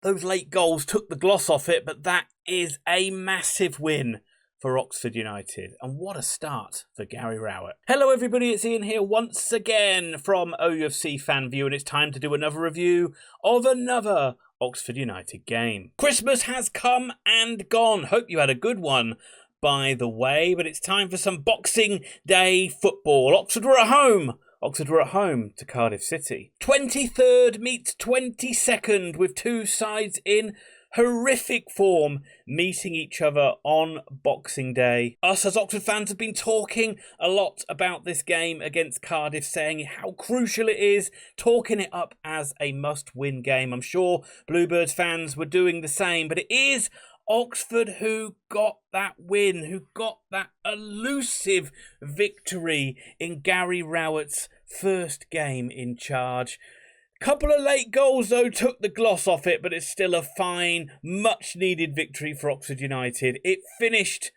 Those late goals took the gloss off it, but that is a massive win for Oxford United. And what a start for Gary Rowett. Hello everybody, it's Ian here once again from OUFC Fan View, and it's time to do another review of another Oxford United game. Christmas has come and gone. Hope you had a good one, by the way, but it's time for some Boxing Day football. Oxford were at home. Oxford were at home to Cardiff City. 23rd meets 22nd, with two sides in horrific form meeting each other on Boxing Day. Us as Oxford fans have been talking a lot about this game against Cardiff, saying how crucial it is, talking it up as a must-win game. I'm sure Bluebirds fans were doing the same, but it is Oxford who got that win, who got that elusive victory in Gary Rowett's first game in charge. Couple of late goals though took the gloss off it, but it's still a fine, much needed victory for Oxford United. It finished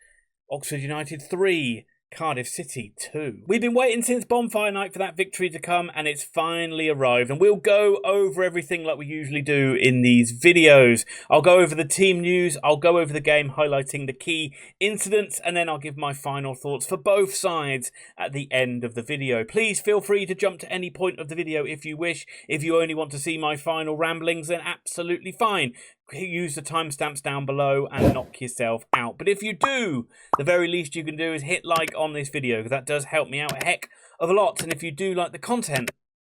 Oxford United 3, Cardiff City 2. We've been waiting since bonfire night for that victory to come, and it's finally arrived. And we'll go over everything like we usually do in these videos. I'll go over the team news, I'll go over the game highlighting the key incidents, and then I'll give my final thoughts for both sides at the end of the video. Please feel free to jump to any point of the video if you wish. If you only want to see my final ramblings, then absolutely fine. Use the timestamps down below and knock yourself out. But if you do, the very least you can do is hit like on this video, because that does help me out a heck of a lot. And if you do like the content,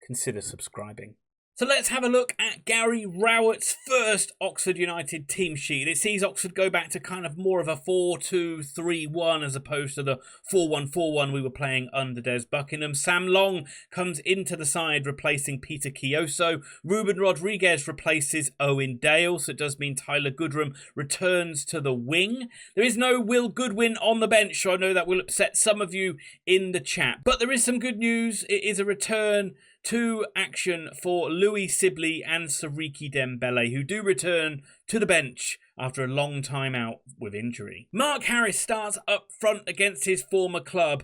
consider subscribing. So let's have a look at Gary Rowett's first Oxford United team sheet. It sees Oxford go back to kind of more of a 4-2-3-1 as opposed to the 4-1-4-1 we were playing under Des Buckingham. Sam Long comes into the side replacing Peter Kioso. Ruben Rodriguez replaces Owen Dale, so it does mean Tyler Goodrum returns to the wing. There is no Will Goodwin on the bench, so I know that will upset some of you in the chat. But there is some good news. It is a return to action for Louis Sibley and Siriki Dembele, who do return to the bench after a long time out with injury. Mark Harris starts up front against his former club.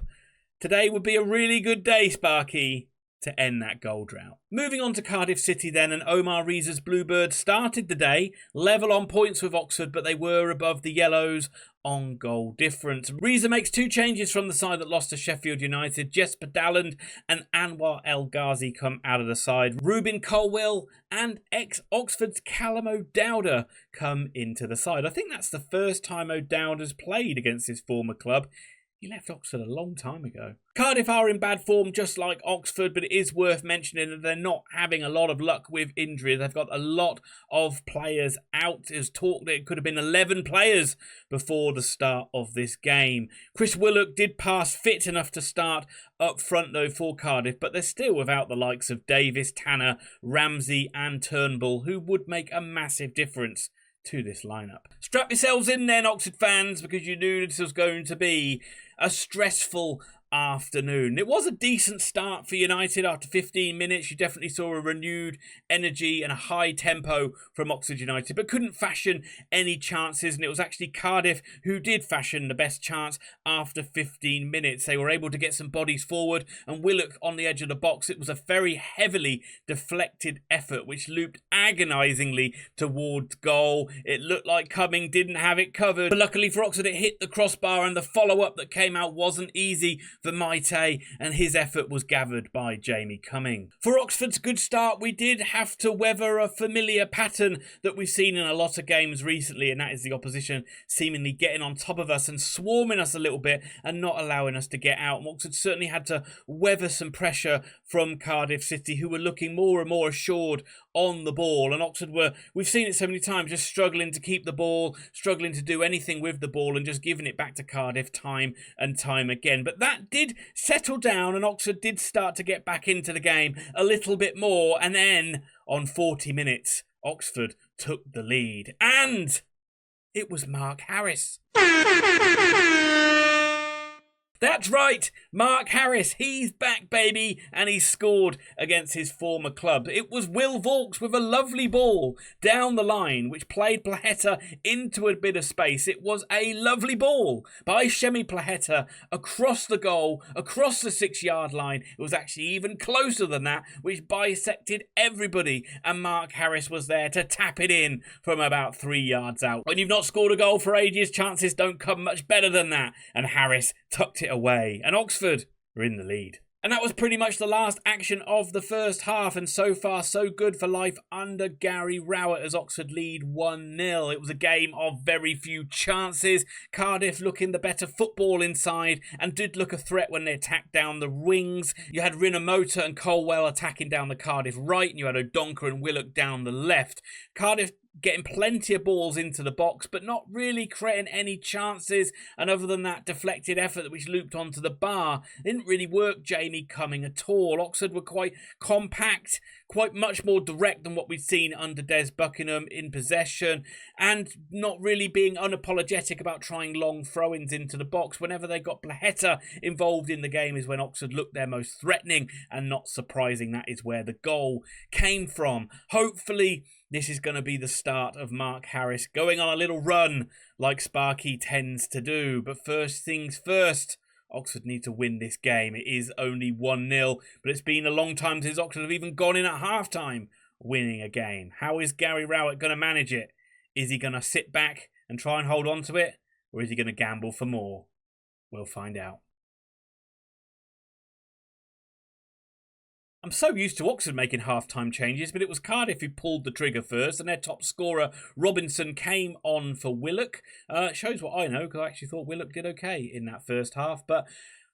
Today would be a really good day, Sparky, to end that goal drought. Moving on to Cardiff City then, and Omar Riza's Bluebirds started the day level on points with Oxford, but they were above the Yellows on goal difference. Riza makes two changes from the side that lost to Sheffield United. Jesper Dalland and Anwar El Ghazi come out of the side. Ruben Colwell and ex-Oxford's Callum O'Dowda come into the side. I think that's the first time O'Dowda's played against his former club. He left Oxford a long time ago. Cardiff are in bad form, just like Oxford, but it is worth mentioning that they're not having a lot of luck with injuries. They've got a lot of players out. There's talk that it could have been 11 players before the start of this game. Chris Willock did pass fit enough to start up front, though, for Cardiff, but they're still without the likes of Davis, Tanner, Ramsey and Turnbull, who would make a massive difference to this lineup. Strap yourselves in then, Oxford fans, because you knew this was going to be a stressful afternoon. It was a decent start for United. After 15 minutes, you definitely saw a renewed energy and a high tempo from Oxford United, but couldn't fashion any chances, and it was actually Cardiff who did fashion the best chance after 15 minutes. They were able to get some bodies forward, and Willock on the edge of the box. It was a very heavily deflected effort which looped agonisingly towards goal. It looked like Cumming didn't have it covered, but luckily for Oxford it hit the crossbar, and the follow-up that came out wasn't easy for Maite, and his effort was gathered by Jamie Cumming. For Oxford's good start, we did have to weather a familiar pattern that we've seen in a lot of games recently, and that is the opposition seemingly getting on top of us and swarming us a little bit and not allowing us to get out. And Oxford certainly had to weather some pressure from Cardiff City, who were looking more and more assured on the ball, and Oxford were, we've seen it so many times, just struggling to keep the ball, struggling to do anything with the ball, and just giving it back to Cardiff time and time again. But that did settle down, and Oxford did start to get back into the game a little bit more, and then on 40 minutes Oxford took the lead, and it was Mark Harris. That's right, Mark Harris, he's back, baby, and he scored against his former club. It was Will Vauxhall with a lovely ball down the line, which played Placheta into a bit of space. It was a lovely ball by Przemyslaw Placheta across the goal, across the 6-yard line. It was actually even closer than that, which bisected everybody, and Mark Harris was there to tap it in from about 3 yards out. When you've not scored a goal for ages, chances don't come much better than that, and Harris tucked it away, and Oxford were in the lead. And that was pretty much the last action of the first half, and so far so good for life under Gary Rowett as Oxford lead 1-0. It was a game of very few chances. Cardiff looking the better football inside and did look a threat when they attacked down the wings. You had Rinomota and Colwell attacking down the Cardiff right, and you had O'Donker and Willock down the left. Cardiff getting plenty of balls into the box, but not really creating any chances, and other than that deflected effort which looped onto the bar, didn't really work Jamie Cumming at all. Oxford were quite compact, quite much more direct than what we'd seen under Des Buckingham in possession, and not really being unapologetic about trying long throw-ins into the box. Whenever they got Placheta involved in the game is when Oxford looked their most threatening, and not surprising, that is where the goal came from. Hopefully this is going to be the start of Mark Harris going on a little run like Sparky tends to do. But first things first, Oxford need to win this game. It is only 1-0, but it's been a long time since Oxford have even gone in at half-time winning a game. How is Gary Rowett going to manage it? Is he going to sit back and try and hold on to it? Or is he going to gamble for more? We'll find out. I'm so used to Oxford making half-time changes, but it was Cardiff who pulled the trigger first, and their top scorer, Robinson, came on for Willock. Shows what I know, because I actually thought Willock did okay in that first half. But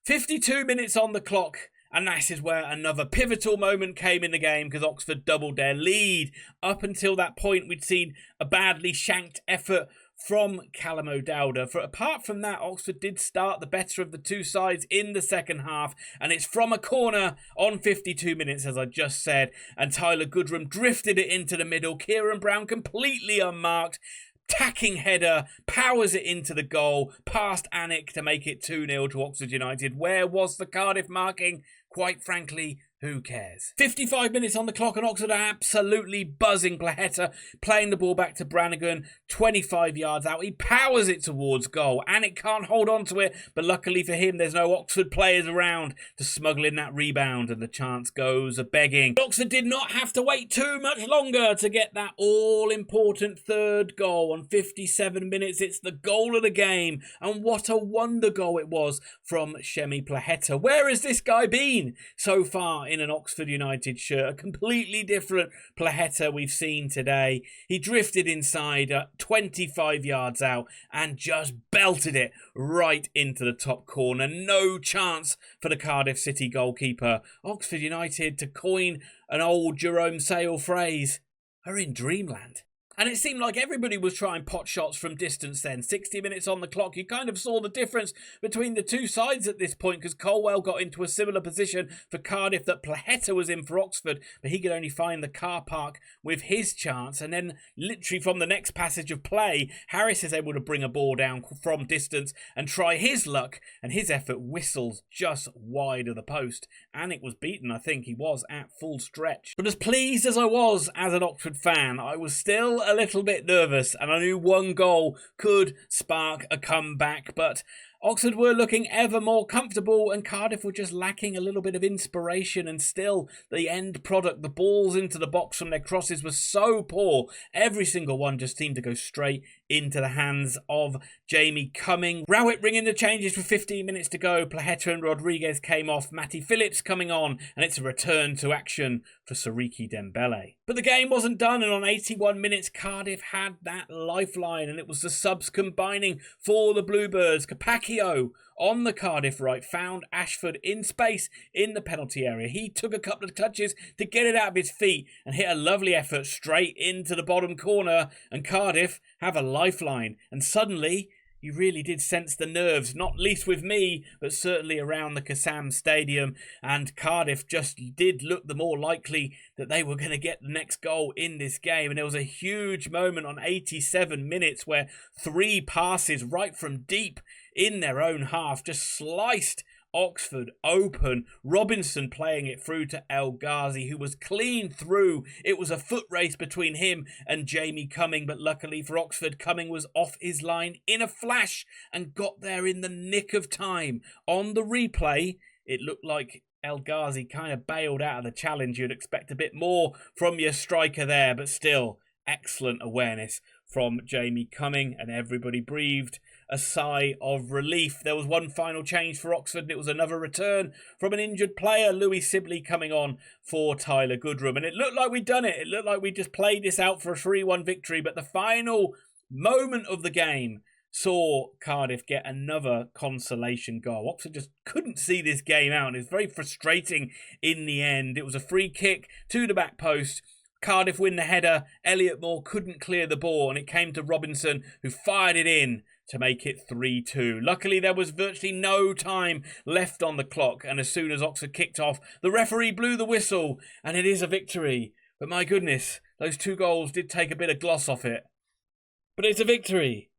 52 minutes on the clock, and that is where another pivotal moment came in the game, because Oxford doubled their lead. Up until that point, we'd seen a badly shanked effort from Callum O'Dowda. Apart from that, Oxford did start the better of the two sides in the second half, and it's from a corner on 52 minutes, as I just said, and Tyler Goodrum drifted it into the middle. Ciaron Brown completely unmarked, tacking header, powers it into the goal, past Anik to make it 2-0 to Oxford United. Where was the Cardiff marking? Quite frankly, who cares? 55 minutes on the clock and Oxford are absolutely buzzing. Placheta playing the ball back to Brannigan, 25 yards out. He powers it towards goal. Anik can't hold on to it, but luckily for him, there's no Oxford players around to smuggle in that rebound, and the chance goes a-begging. Oxford did not have to wait too much longer to get that all-important third goal. On 57 minutes, it's the goal of the game, and what a wonder goal it was from Przemyslaw Placheta. Where has this guy been so far in an Oxford United shirt? A completely different Placheta we've seen today. He drifted inside 25 yards out and just belted it right into the top corner. No chance for the Cardiff City goalkeeper. Oxford United, to coin an old Jerome Sale phrase, are in dreamland. And it seemed like everybody was trying pot shots from distance then. 60 minutes on the clock. You kind of saw the difference between the two sides at this point, because Colwell got into a similar position for Cardiff that Placheta was in for Oxford, but he could only find the car park with his chance. And then literally from the next passage of play, Harris is able to bring a ball down from distance and try his luck, and his effort whistles just wide of the post. Anik was beaten, I think he was, at full stretch. But as pleased as I was as an Oxford fan, I was still a little bit nervous, and I knew one goal could spark a comeback, but Oxford were looking ever more comfortable, and Cardiff were just lacking a little bit of inspiration, and still the end product, the balls into the box from their crosses, was so poor. Every single one just seemed to go straight into the hands of Jamie Cumming. Rowett ringing the changes with 15 minutes to go. Placheta and Rodriguez came off. Matty Phillips coming on, and it's a return to action for Sariki Dembele. But the game wasn't done, and on 81 minutes, Cardiff had that lifeline, and it was the subs combining for the Bluebirds. Capacchio on the Cardiff right found Ashford in space in the penalty area. He took a couple of touches to get it out of his feet and hit a lovely effort straight into the bottom corner, and Cardiff have a lifeline, and suddenly you really did sense the nerves, not least with me, but certainly around the Kassam Stadium. And Cardiff just did look the more likely that they were going to get the next goal in this game. And there was a huge moment on 87 minutes where 3 passes right from deep in their own half just sliced Oxford open. Robinson playing it through to El Ghazi, who was clean through. It was a foot race between him and Jamie Cumming, but luckily for Oxford, Cumming was off his line in a flash and got there in the nick of time. On the replay, it looked like El Ghazi kind of bailed out of the challenge. You'd expect a bit more from your striker there, but still, excellent awareness from Jamie Cumming, and everybody breathed a sigh of relief. There was one final change for Oxford, and it was another return from an injured player, Louis Sibley, coming on for Tyler Goodrum. And it looked like we'd done it. It looked like we just played this out for a 3-1 victory, but the final moment of the game saw Cardiff get another consolation goal. Oxford just couldn't see this game out, and it was very frustrating in the end. It was a free kick to the back post. Cardiff win the header. Elliot Moore couldn't clear the ball, and it came to Robinson, who fired it in to make it 3-2. Luckily, there was virtually no time left on the clock, and as soon as Oxford kicked off, the referee blew the whistle, and it is a victory. But my goodness, those 2 goals did take a bit of gloss off it. But it's a victory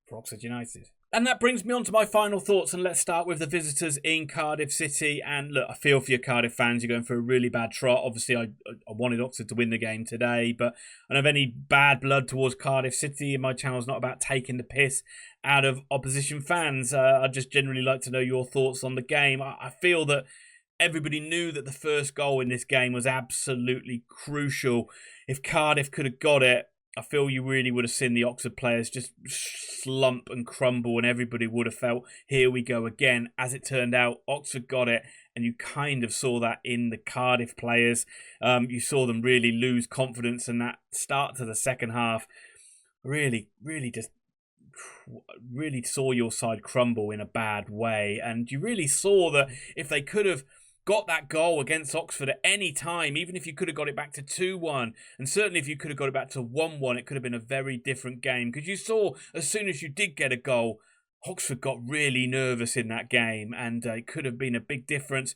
for Oxford United. And that brings me on to my final thoughts, and let's start with the visitors in Cardiff City. And look, I feel for your Cardiff fans. You're going for a really bad trot. Obviously, I wanted Oxford to win the game today, but I don't have any bad blood towards Cardiff City, and my channel's not about taking the piss out of opposition fans. I just generally like to know your thoughts on the game. I feel that everybody knew that the first goal in this game was absolutely crucial. If Cardiff could have got it, I feel you really would have seen the Oxford players just slump and crumble, and everybody would have felt, here we go again. As it turned out, Oxford got it, and you kind of saw that in the Cardiff players. You saw them really lose confidence, and that start to the second half really saw your side crumble in a bad way. And you really saw that if they could have got that goal against Oxford at any time, even if you could have got it back to 2-1, and certainly if you could have got it back to 1-1, it could have been a very different game. Because you saw, as soon as you did get a goal, Oxford got really nervous in that game, and it could have been a big difference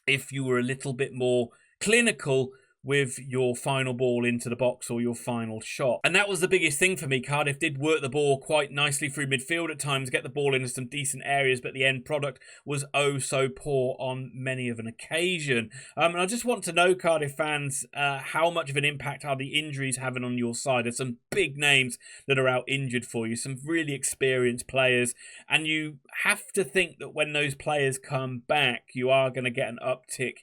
if you were a little bit more clinical with your final ball into the box or your final shot. And that was the biggest thing for me. Cardiff did work the ball quite nicely through midfield at times, get the ball into some decent areas, but the end product was oh so poor on many of an occasion. And I just want to know, Cardiff fans, how much of an impact are the injuries having on your side? There's some big names that are out injured for you, some really experienced players, and you have to think that when those players come back, you are going to get an uptick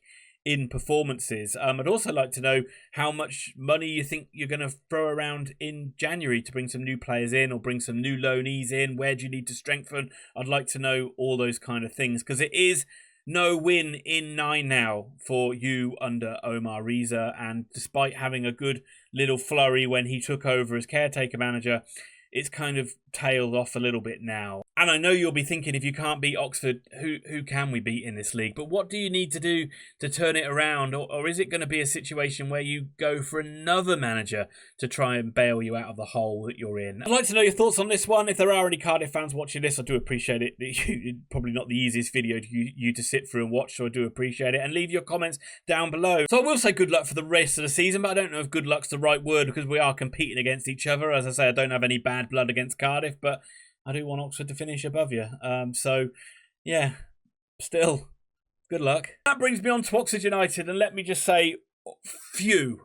in performances. I'd also like to know how much money you think you're going to throw around in January to bring some new players in or bring some new loanees in. Where do you need to strengthen? I'd like to know all those kind of things, because it is no win in 9 now for you under Omar Riza, and despite having a good little flurry when he took over as caretaker manager, it's kind of tailed off a little bit now. And I know you'll be thinking, if you can't beat Oxford, who can we beat in this league? But what do you need to do to turn it around? Or is it going to be a situation where you go for another manager to try and bail you out of the hole that you're in? I'd like to know your thoughts on this one. If there are any Cardiff fans watching this, I do appreciate it. It's probably not the easiest video you to sit through and watch, so I do appreciate it. And leave your comments down below. So I will say good luck for the rest of the season, but I don't know if good luck's the right word, because we are competing against each other. As I say, I don't have any bad blood against Cardiff, but I do want Oxford to finish above you. So, yeah, still, good luck. That brings me on to Oxford United, and let me just say, phew.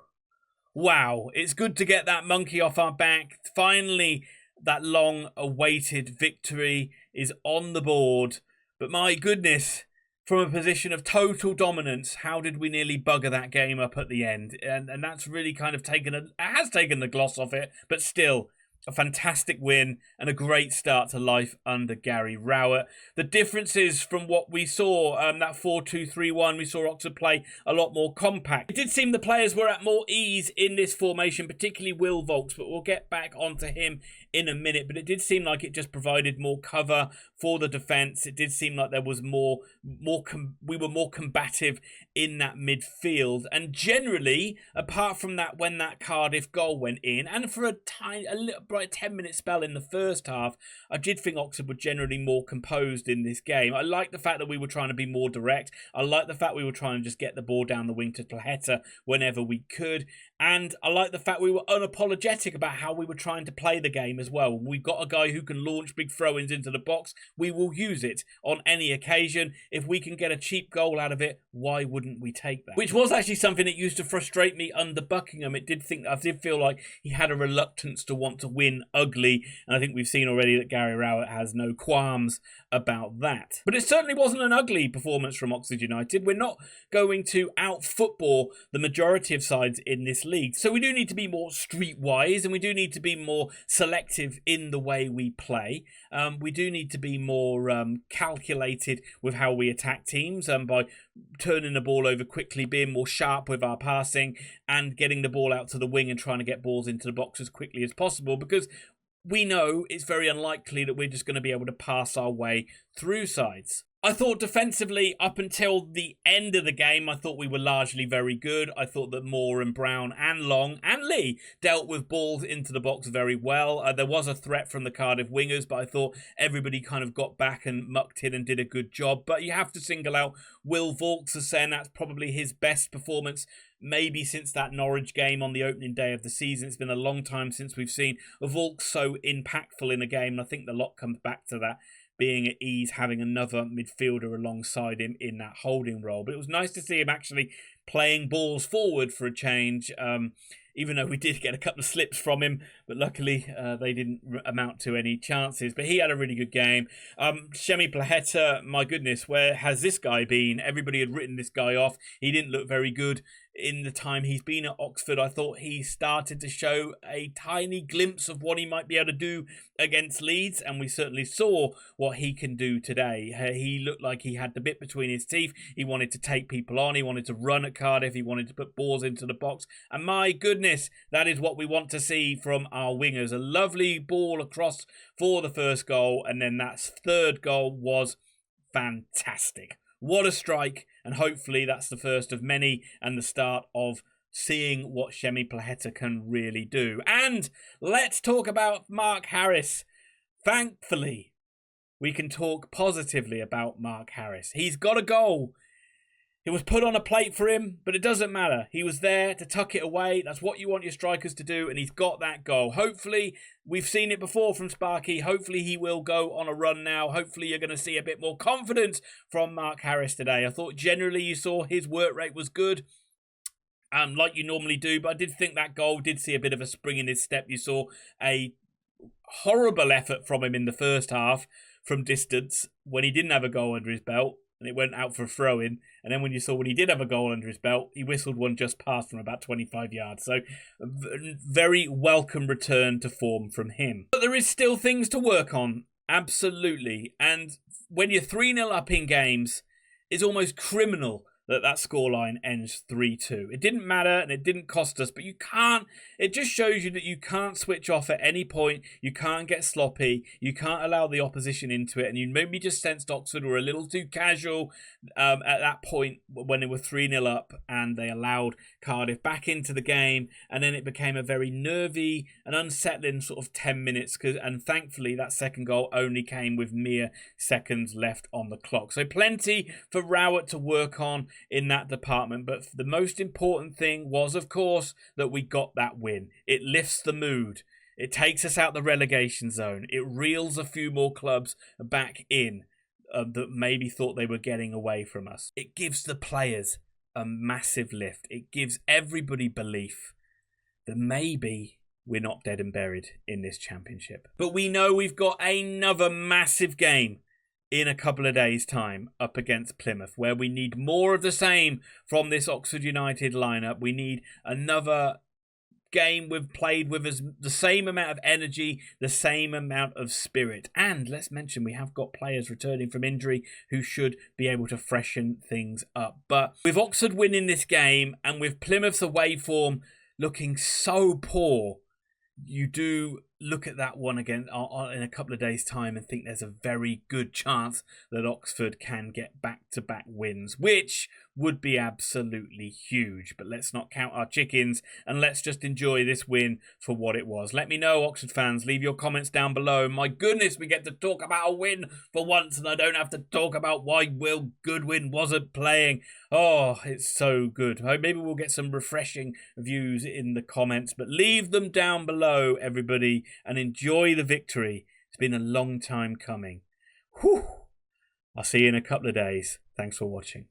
Wow, it's good to get that monkey off our back. Finally, that long-awaited victory is on the board. But my goodness, from a position of total dominance, how did we nearly bugger that game up at the end? And that's really kind of taken the gloss off it, but still, a fantastic win and a great start to life under Gary Rowett. The differences from what we saw, that 4-2-3-1, we saw Oxford play a lot more compact. It did seem the players were at more ease in this formation, particularly Will Vaulks, but we'll get back onto him in a minute. But it did seem like it just provided more cover for the defence. It did seem like there was we were more combative in that midfield. And generally, apart from that, when that Cardiff goal went in, and for a probably a 10-minute spell in the first half, I did think Oxford were generally more composed in this game. I like the fact that we were trying to be more direct. I like the fact we were trying to just get the ball down the wing to Placheta whenever we could. And I like the fact we were unapologetic about how we were trying to play the game as well. We've got a guy who can launch big throw-ins into the box. We will use it on any occasion. If we can get a cheap goal out of it, why wouldn't we take that? Which was actually something that used to frustrate me under Buckingham. I did feel like he had a reluctance to want to win ugly. And I think we've seen already that Gary Rowett has no qualms about that. But it certainly wasn't an ugly performance from Oxford United. We're not going to out-football the majority of sides in this league. So we do need to be more streetwise, and we do need to be more selective in the way we play. We do need to be more calculated with how we attack teams by turning the ball over quickly, being more sharp with our passing, and getting the ball out to the wing and trying to get balls into the box as quickly as possible, because we know it's very unlikely that we're just going to be able to pass our way through sides. I thought defensively, up until the end of the game, I thought we were largely very good. I thought that Moore and Brown and Long and Lee dealt with balls into the box very well. There was a threat from the Cardiff wingers, but I thought everybody kind of got back and mucked in and did a good job. But you have to single out Will Vaulks as saying that's probably his best performance, maybe since that Norwich game on the opening day of the season. It's been a long time since we've seen a Vaulks so impactful in a game. And I think the lot comes back to that, being at ease, having another midfielder alongside him in that holding role. But it was nice to see him actually playing balls forward for a change, even though we did get a couple of slips from him, but luckily they didn't amount to any chances. But he had a really good game. Przemyslaw Placheta, my goodness, where has this guy been? Everybody had written this guy off. He didn't look very good in the time he's been at Oxford. I thought he started to show a tiny glimpse of what he might be able to do against Leeds, and we certainly saw what he can do today. He looked like he had the bit between his teeth. He wanted to take people on. He wanted to run at Cardiff. He wanted to put balls into the box. And my goodness, that is what we want to see from our wingers. A lovely ball across for the first goal, and then that third goal was fantastic. What a strike, and hopefully that's the first of many and the start of seeing what Przemyslaw Placheta can really do. And let's talk about Mark Harris. Thankfully, we can talk positively about Mark Harris. He's got a goal. It was put on a plate for him, but it doesn't matter. He was there to tuck it away. That's what you want your strikers to do, and he's got that goal. Hopefully, we've seen it before from Sparky. Hopefully, he will go on a run now. Hopefully, you're going to see a bit more confidence from Mark Harris today. I thought generally you saw his work rate was good, like you normally do, but I did think that goal did see a bit of a spring in his step. You saw a horrible effort from him in the first half from distance when he didn't have a goal under his belt, and it went out for a throw-in. And then when he did have a goal under his belt, he whistled one just past from about 25 yards. So, very welcome return to form from him. But there is still things to work on, absolutely. And when you're 3-0 up in games, it's almost criminal that scoreline ends 3-2. It didn't matter and it didn't cost us, but you can't. It just shows you that you can't switch off at any point. You can't get sloppy. You can't allow the opposition into it. And you maybe just sensed Oxford were a little too casual at that point when they were 3-0 up and they allowed Cardiff back into the game. And then it became a very nervy and unsettling sort of 10 minutes. And thankfully, that second goal only came with mere seconds left on the clock. So plenty for Rowett to work on in that department, but the most important thing was, of course, that we got that win. It lifts the mood. It takes us out the relegation zone. It reels a few more clubs back in that maybe thought they were getting away from us. It gives the players a massive lift. It gives everybody belief that maybe we're not dead and buried in this championship. But we know we've got another massive game in a couple of days' time up against Plymouth, where we need more of the same from this Oxford United lineup. We need another game played with the same amount of energy, the same amount of spirit. And let's mention we have got players returning from injury who should be able to freshen things up. But with Oxford winning this game and with Plymouth's away form looking so poor, you do look at that one again in a couple of days' time and think there's a very good chance that Oxford can get back-to-back wins, which would be absolutely huge. But let's not count our chickens and let's just enjoy this win for what it was. Let me know, Oxford fans. Leave your comments down below. My goodness, we get to talk about a win for once and I don't have to talk about why Will Goodwin wasn't playing. Oh, it's so good. Maybe we'll get some refreshing views in the comments, but leave them down below, everybody, and enjoy the victory. It's been a long time coming. Whew. I'll see you in a couple of days. Thanks for watching.